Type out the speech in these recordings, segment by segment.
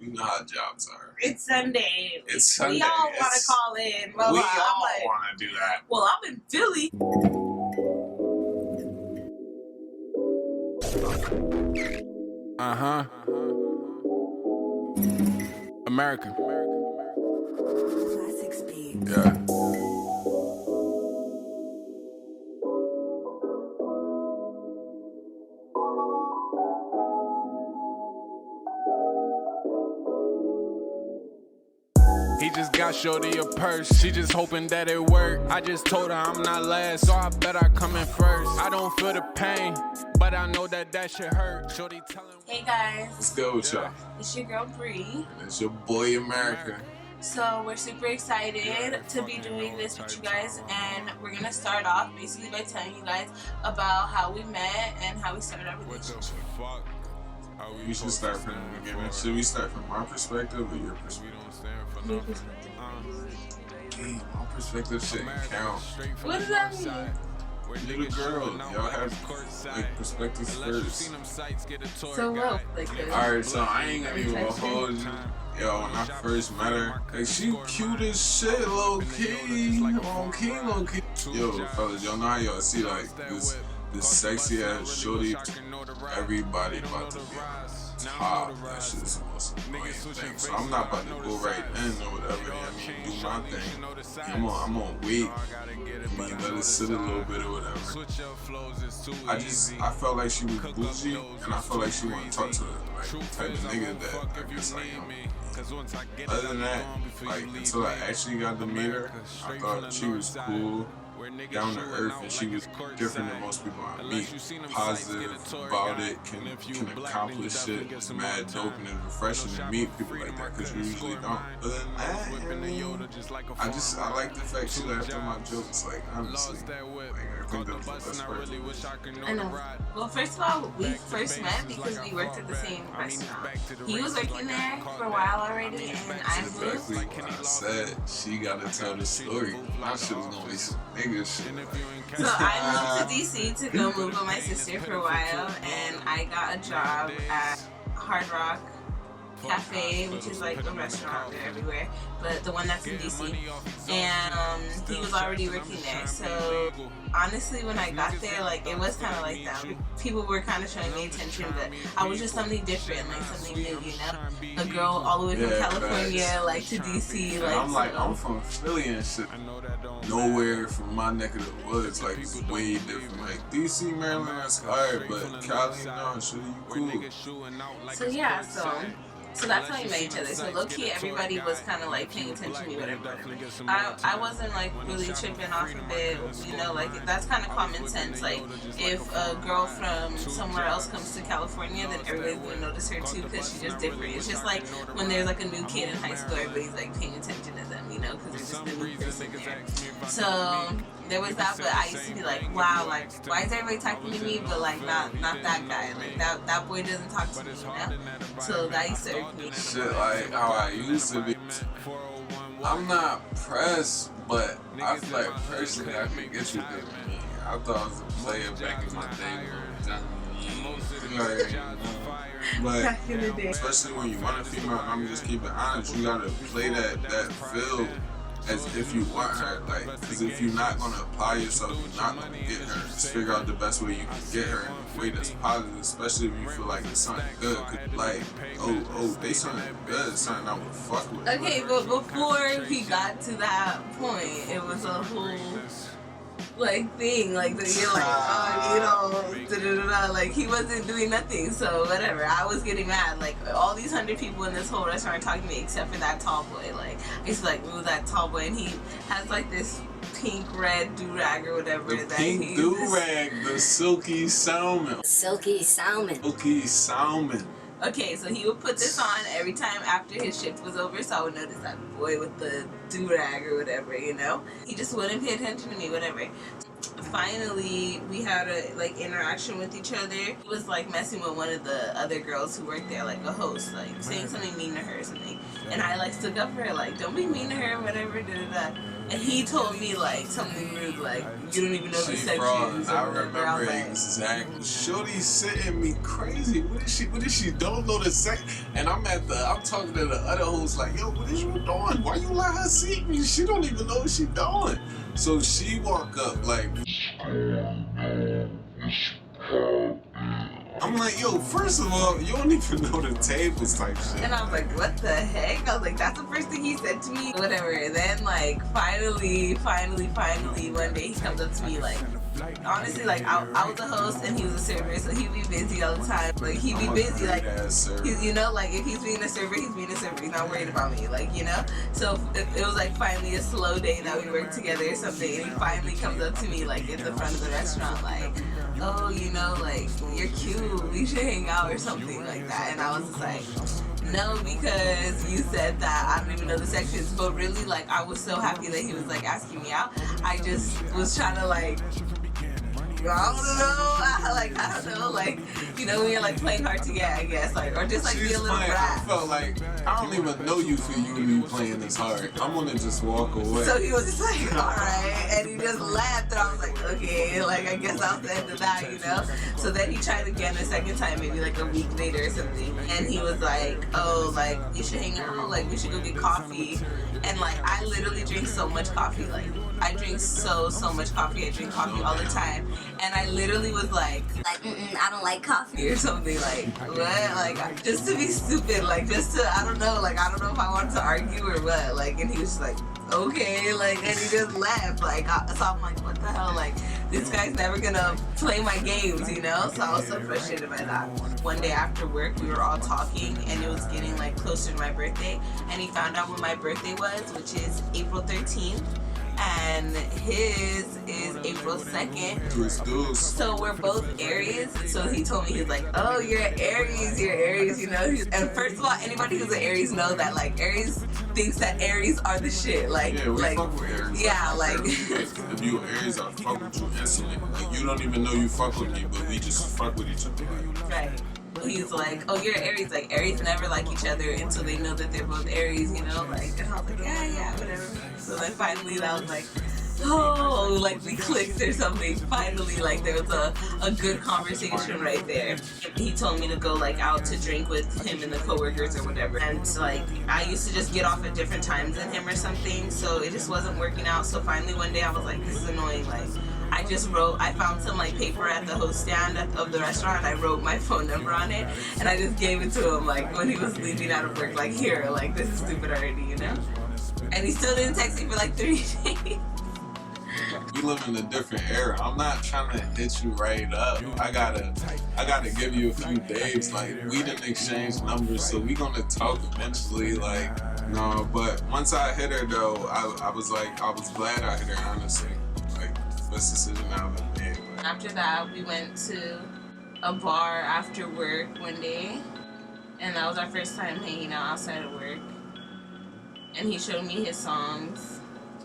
You know how jobs are. It's Sunday. It's Sunday. We all want to call in. Blah, We blah. all I'm like, want to do that. well, I'm in Philly. America. Classic speed. Yeah. He just got shorty a purse, she just hoping that it work. I just told her I'm not last, so I bet I come in first. I don't feel the pain, but I know that shit hurt. Shorty telling. Hey guys, Let's go with y'all. it's your girl Bree. It's your boy America. So we're super excited to be doing this with you guys, and we're gonna start off basically by telling you guys about how we met and how we started our relationship. We should start from the beginning. Should we start from my perspective or your perspective? Your perspective. Hey, my perspective shouldn't count. What does that mean? You're the girl. Y'all have like perspectives first. So what? Like Alright, so I ain't gonna even hold you. Yo, when I first met her, like she cute as shit, low key, low key. Yo, fellas, y'all know how y'all see like this sexy ass shorty. Everybody about to be top. That shit is the most annoying thing. So I'm not about to go right in or whatever. I mean, do my thing. I'm gonna wait. Let it sit a little bit or whatever. I felt like she was bougie, and I felt like she wanted to talk to the type of nigga that I guess like him. Other than that, like until I actually got to meet her, I thought she was cool, down to earth, and she was different than most people I meet. Positive about it, can accomplish shit. It's mad dope and it's refreshing to meet people like that because you usually don't. Other than that, I like the fact she laughed at my jokes. Like honestly, like I think that was the best part. I know. Well, first of all, we first met because we worked at the same restaurant. He was working there for a while already, and I moved. Exactly what I said. She gotta tell the story. My shit was gonna be some nigga shit. So I moved to DC to go move with my sister for a while, and I got a job at Hard Rock Cafe, which is like a restaurant there everywhere, but the one that's in DC, and he was already working there. So honestly, when I got there, like it was kind of like that. People were kind of showing me attention, but I was just something different, like something new, you know? A girl all the way from California, like to DC, like. I'm like, I'm from Philly and shit. Nowhere from my neck of the woods, like it's way different. Like DC, Maryland, that's hard, but Cali, no, shit, you cool. So yeah, so that's how we met each other. So low key, everybody was kind of like paying attention to me, whatever. I wasn't like really tripping off of it, you know, like that's kind of common sense. Like if a girl from somewhere else comes to California, then everybody's gonna notice her too because she's just different. It's just like when there's like a new kid in high school, everybody's like paying attention to them, you know, because they're just the new person there. So there was that, but I used to be like, wow, like why is everybody talking to me, but like not that guy, like that boy doesn't talk to me, you know. So that used to irk me. Shit, like how I used to be. I'm not pressed, but I feel like personally I could get you there. I thought I was a player back in my day. But especially when you want a female, I'm just keep it honest. You gotta play that field as if you want her, like, because if you're not gonna apply yourself, you're not gonna get her. Just figure out the best way you can get her in a way that's positive, especially if you feel like it's something good. Like, oh, they something good, something I would fuck with. Okay, but before we got to that point, it was a whole like thing, like that you're like, oh, you know, like he wasn't doing nothing, so whatever. I was getting mad, like all these 100 people in this whole restaurant talking to me except for that tall boy. Like I used to like move that tall boy, and he has like this pink red do-rag or whatever. The pink do-rag, the silky salmon. Silky salmon. Silky salmon. Okay, so he would put this on every time after his shift was over, so I would notice that boy with the do-rag or whatever, you know? He just wouldn't pay attention to me, whatever. finally we had a like interaction with each other. He was like messing with one of the other girls who worked there, like a host, like saying something mean to her or something. And I like stuck up for her, like, don't be mean to her, whatever, da. And he told me like something rude, like, you don't even know the sections. I remember exactly. Shorty sitting me crazy. What is she don't know the sec? And I'm talking to the other host like, yo, what is you doing? Why you let her see me? She don't even know what she doing. So she walk up like, I'm like, yo, first of all, you don't even know the tables type shit. And I was like, what the heck? I was like, that's the first thing he said to me. Whatever. And then like finally, one day he comes up to me like, honestly, like I was a host and he was a server, so he'd be busy all the time. Like he'd be busy, like he's, you know, like if he's being a server, he's being a server. He's not worried about me, like, you know. So it was like finally a slow day that we worked together or something, and he finally comes up to me like in the front of the restaurant, like, oh, you know, like you're cute, we should hang out or something like that. And I was just like, no, because you said that I don't even know the sections. But really, like, I was so happy that he was like asking me out. I just was trying to like, I don't know, like, you know, when you're like playing hard to get, I guess, like, or just like be a little brat. I felt like I don't even know you for you to be playing this hard. I'm gonna just walk away. So he was just like, all right, and he just laughed, and I was like, okay, like I guess that was the end of that, you know. So then he tried again a second time, maybe like a week later or something, and he was like, oh, like you should hang out, like we should go get coffee. And like I literally drink so much coffee, like I drink so much coffee. I drink coffee all the time, and I literally was like I don't like coffee or something, like what, like just to be stupid, like just to I don't know if I wanted to argue or what, like, and he was just like, okay, like, and he just laughed, like, so I'm like, what the hell, like, this guy's never gonna play my games, you know? So I was so frustrated by that. One day after work, we were all talking, and it was getting like closer to my birthday, and he found out when my birthday was, which is April 13th. And his is April 2nd. So we're both Aries. So he told me, he's like, oh, you're Aries, you know? And first of all, anybody who's an Aries know that, like, Aries thinks that Aries are the shit. Like, yeah, we like, fuck with Aries. Yeah, like. If you Aries, I fuck with you instantly. Like, you don't even know you fuck with me, but we just fuck with each other. Like. Right. He's like, oh, you're Aries. Like, Aries never like each other until they know that they're both Aries, you know? Like, and I was like, yeah, whatever. So then finally that was like, oh, like we clicked or something. Finally, like there was a good conversation right there. He told me to go like out to drink with him and the coworkers or whatever. And so, like I used to just get off at different times than him or something, so it just wasn't working out. So finally one day I was like, this is annoying. Like I found some like paper at the host stand of the restaurant, and I wrote my phone number on it, and I just gave it to him like when he was leaving out of work, like, here, like this is stupid already, you know? And he still didn't text me for like 3 days. We live in a different era. I'm not trying to hit you right up. I gotta give you a few days. Like, we didn't exchange numbers, so we gonna talk eventually. Like, no, but once I hit her though, I was glad I hit her, honestly. Like, best decision I ever made. Like. After that, we went to a bar after work one day, and that was our first time hanging out outside of work. And he showed me his songs.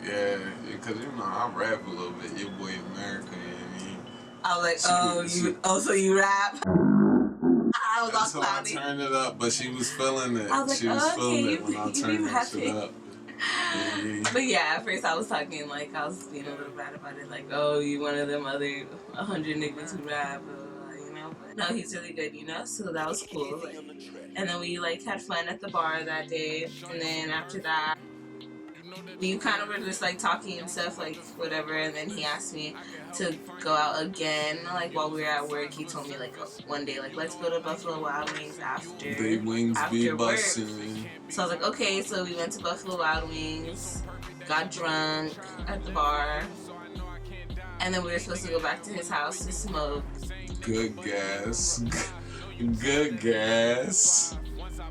Yeah, because you know I rap a little bit. Your boy America, you know what I mean? I was like, so you rap? I was all cloudy. So I turned it up, but she was feeling it. I was like, she was feeling it when I you turned that shit up. But yeah, at first I was talking like I was being a little bad about it, like, oh, you one of them other 100 niggas who rap, you know. But no, he's really good, you know. So that was cool. Like, and then we like had fun at the bar that day, and then after that, we kind of were just like talking and stuff, like whatever. And then he asked me to go out again, like while we were at work. He told me like one day, like, let's go to Buffalo Wild Wings after work. So I was like, okay. So we went to Buffalo Wild Wings, got drunk at the bar, and then we were supposed to go back to his house to smoke. Good gas. Good gas.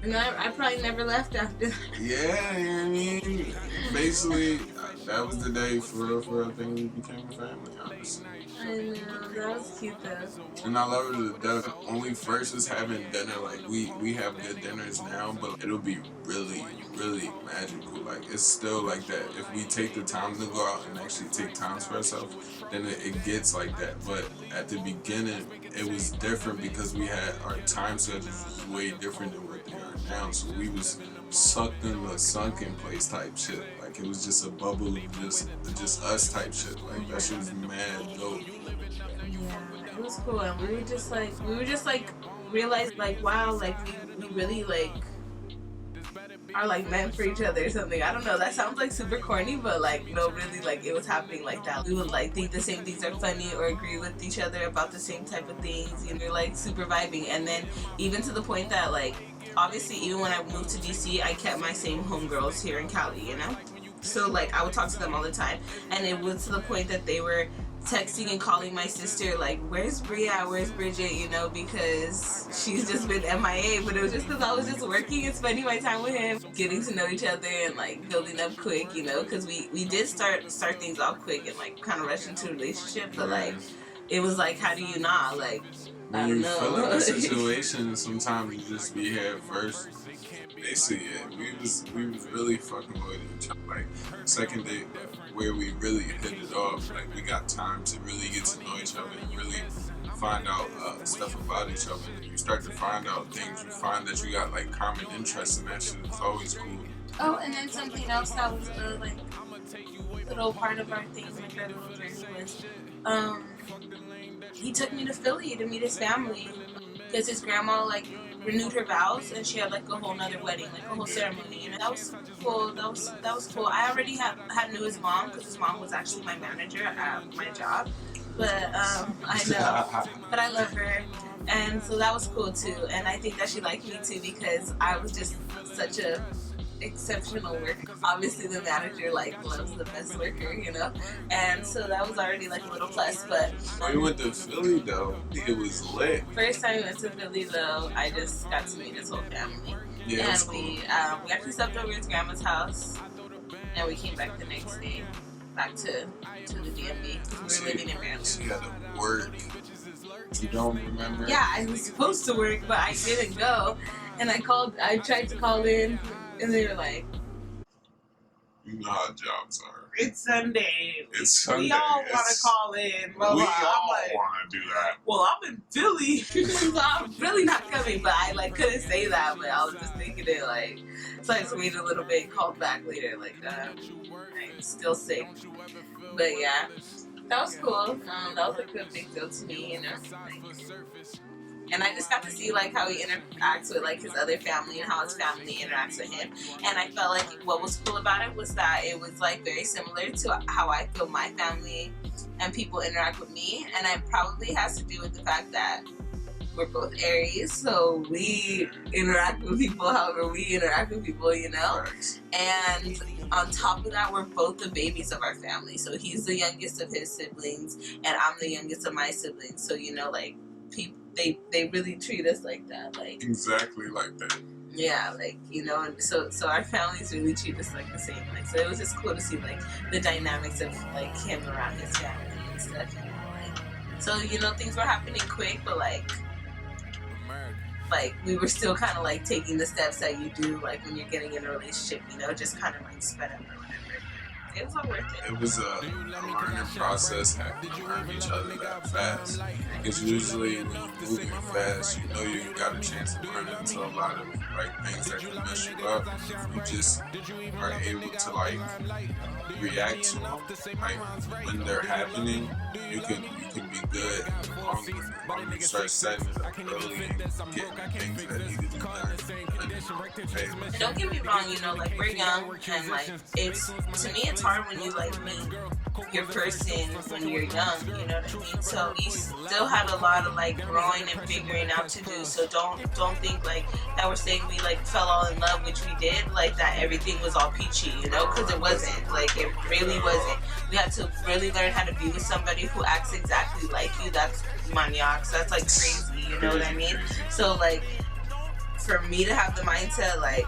And I probably never left after that. Yeah, you know what I mean? Basically, that was the day for real, I think we became a family, honestly. I know, that was cute though. And I love her to death. When we first was having dinner, like we have good dinners now, but it'll be really, really magical. Like it's still like that. If we take the time to go out and actually take time for ourselves, then it gets like that. But at the beginning, it was different because we had our time schedules was way different than what they are now. So we was sucked in the sunken place type shit. Like it was just a bubble of just us type shit. Like that shit was mad dope. Yeah, it was cool, and we were just like realized like wow, like we really like are like meant for each other or something. I don't know, that sounds like super corny, but like no, really, like it was happening like that. We would like think the same things are funny or agree with each other about the same type of things, you know, like super vibing. And then even to the point that like obviously even when I moved to DC, I kept my same homegirls here in Cali, you know, so like I would talk to them all the time, and it was to the point that they were texting and calling my sister like, where's Bria, where's Bridget, you know, because she's just been MIA. But it was just because I was just working and spending my time with him, getting to know each other and like building up quick, you know, because we did start things off quick and like kind of rush into a relationship, but like it was like, how do you not, like, I don't know. When you feel in a situation, sometimes you just be head first. Basically, yeah, we was really fucking with each other. Like second date, where we really hit it off. Like we got time to really get to know each other and really find out stuff about each other. You start to find out things. You find that you got like common interests, and that shit is always cool. Oh, and then something else that was like a little part of our thing, like our little journey was, he took me to Philly to meet his family because his grandma like renewed her vows and she had like a whole nother wedding, like a whole ceremony, you know. That was cool. That was cool. I already had knew his mom because his mom was actually my manager at my job, but I know, but I love her, and so that was cool too. And I think that she liked me too because I was just such a exceptional worker. Obviously the manager like loves the best worker, you know, and so that was already like a little plus. But when we went to Philly though, it was lit. First time we went to Philly though, I just got to meet his whole family. Yeah, and cool. we actually slept over at his grandma's house, and we came back the next day back to the DMV. We were living in Maryland. She had to work. You don't remember? Yeah, I was supposed to work, but I didn't go, and I tried to call in. And they were like, you know how jobs are. It's Sunday. It's Sunday. We all want to call in. Blah, We blah. all I'm like, want to do that. well, I'm in Philly. So I'm really not coming, but I like couldn't say that, but I was just thinking it like, so I just waited a little bit, called back later, like, I'm still sick. But yeah, that was cool. That was like a big deal to me, you know. Like, and I just got to see like how he interacts with like his other family and how his family interacts with him. And I felt like what was cool about it was that it was like very similar to how I feel my family and people interact with me. And it probably has to do with the fact that we're both Aries, so we interact with people however we interact with people, you know? And on top of that, we're both the babies of our family. So he's the youngest of his siblings and I'm the youngest of my siblings. So, you know, like people, they really treat us like that, like exactly like that. Yeah, like, you know, and so our families really treat us like the same. Like, so it was just cool to see like the dynamics of like him around his family and stuff. You know, like, so you know things were happening quick, but like we were still kind of like taking the steps that you do like when you're getting in a relationship. You know, just kind of like sped up or whatever. It was all worth it. It was a learning process having to learn each other that fast. Because usually when you're moving fast, you know you got a chance to run into a lot of like things that can mess you up. You just are able to like react to them. Like when they're happening, you can be good long as you start setting it up early and getting the things that need to be done. Don't get me wrong, you know, like we're young and like it's, to me it's hard when you like meet your person when you're young, you know what I mean? So you still have a lot of like growing and figuring out to do, so don't think like that we're saying we like fell all in love, which we did, like that everything was all peachy, you know, because it wasn't, like it really wasn't. We had to really learn how to be with somebody who acts exactly like you. That's maniac, so that's like crazy, you know what I mean? So like for me to have the mindset like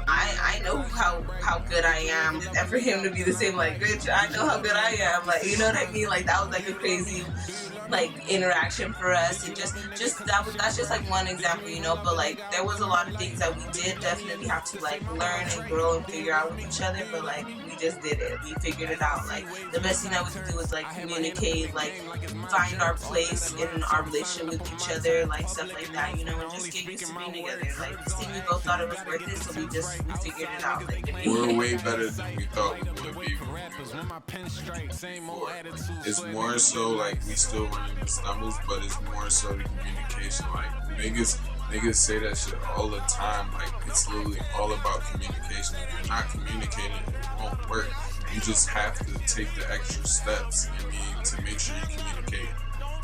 I know how good I am, and for him to be the same, like, Rich, I know how good I am, like, you know what I mean? Like, that was like a crazy, like, interaction for us, and just that's just like one example, you know. But like, there was a lot of things that we did definitely have to like learn and grow and figure out with each other, but like, we just did it. We figured it out. Like, the best thing that we could do was like communicate, like find our place in our relationship with each other, like stuff like that, you know, and just get used to being together. Like, this thing, we both thought it was worth it, so we figured it out. Like, we're way better than we thought we would be. It's more so like we still run into stumbles, but it's more so the communication. Like, niggas say that shit all the time. Like, it's literally all about communication. If you're not communicating, it won't work. You just have to take the extra steps, to make sure you communicate.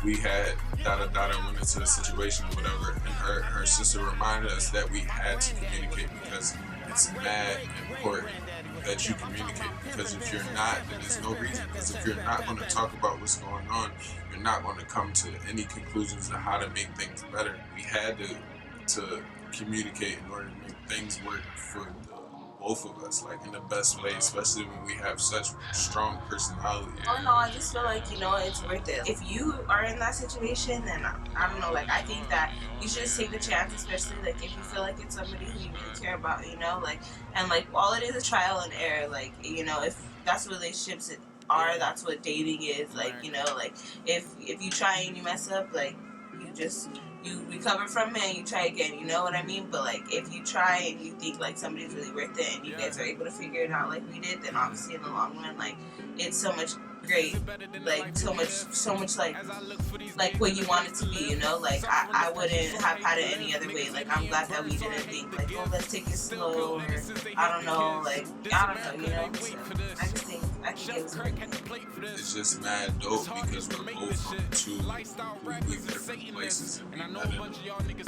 We had went into a situation or whatever, and her sister reminded us that we had to communicate because it's mad important that you communicate, because if you're not, then there's no reason. Because if you're not going to talk about what's going on, you're not going to come to any conclusions of how to make things better. We had to communicate in order to make things work for both of us, like in the best way, especially when we have such strong personality. Oh no, I just feel like, you know, it's worth it. If you are in that situation, then I don't know, like, I think that you should just take the chance, especially like if you feel like it's somebody who you really care about, you know, like, and like all it is trial and error, like, you know, if that's what relationships are, that's what dating is, like, you know, like if you try and you mess up, like, you recover from it and you try again, you know what I mean? But like, if you try and you think like somebody's really worth it and you guys are able to figure it out like we did, then obviously in the long run, like, it's so much great, like so much like what you want it to be, you know? Like, I wouldn't have had it any other way. Like, I'm glad that we didn't think like, oh, let's take it slow, or I don't know, you know? So I think it was great. It's just mad dope because we're both from two completely different places, and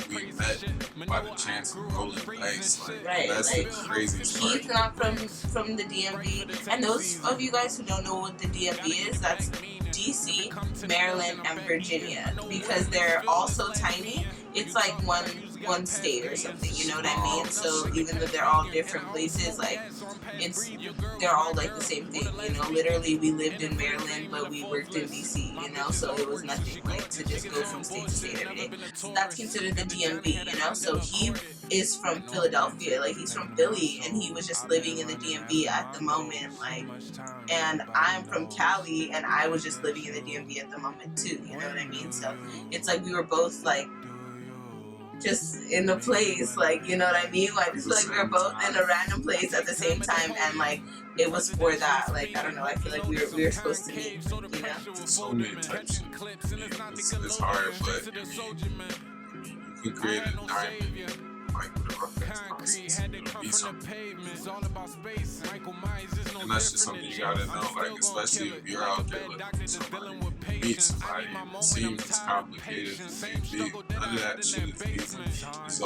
we met by the chance of rolling dice. Like, right, that's like, the craziest part. He's not from the DMV, and those of you guys who don't know what the DMV is, that's DC, Maryland, and Virginia, because they're all so tiny. It's like one state or something, you know what I mean? So even though they're all different places, like, they're all like the same thing, you know? Literally, we lived in Maryland, but we worked in DC, you know? So it was nothing like to just go from state to state every day. So that's considered the DMV, you know? So he is from Philadelphia, like, he's from Philly, and he was just living in the DMV at the moment, like, and I'm from Cali, and I was just living in the DMV at the moment too, you know what I mean? So it's like we were both like just in a place, like, you know what I mean? Like, just like we were both in a random place at the same time, and like it was for that. Like, I don't know, I feel like we were supposed to meet, you know? So many types of it's hard, but you can create a diamond like with a rough edge process. It'll be something. And that's just something you gotta know, like, especially if you're out there looking for somebody, meet somebody, and it seems as complicated as it may be. None of that shit is easy. It's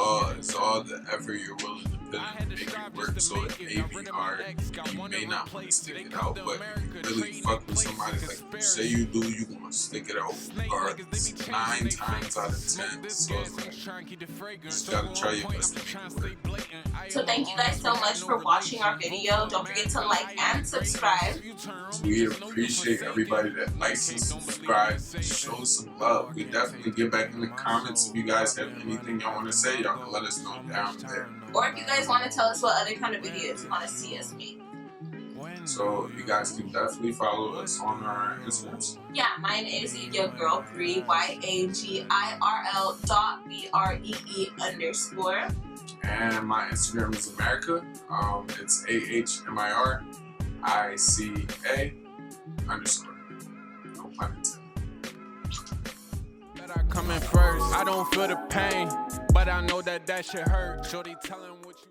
all the effort you're willing to put in to make it work. So it may be hard, and you may not want to stick it out, but you really fuck with somebody, like you say you do, you want to stick it out regardless. 9 times out of 10. So it's like, you just gotta try your best to make it work. So thank you guys so much for watching our video. Don't forget to like and subscribe. We appreciate everybody that likes and subscribes. Show some love. We definitely get back in the comments if you guys have anything y'all want to say. Y'all can let us know down there. Or if you guys want to tell us what other kind of videos you want to see us make. So you guys can definitely follow us on our Instagrams. Yeah, mine is your girl Bree, YAGIRL.BREE_. And my Instagram is America. It's AHMIRICA_. No pun intended. Coming first, I don't feel the pain, but I know that shit hurt. Shorty telling what you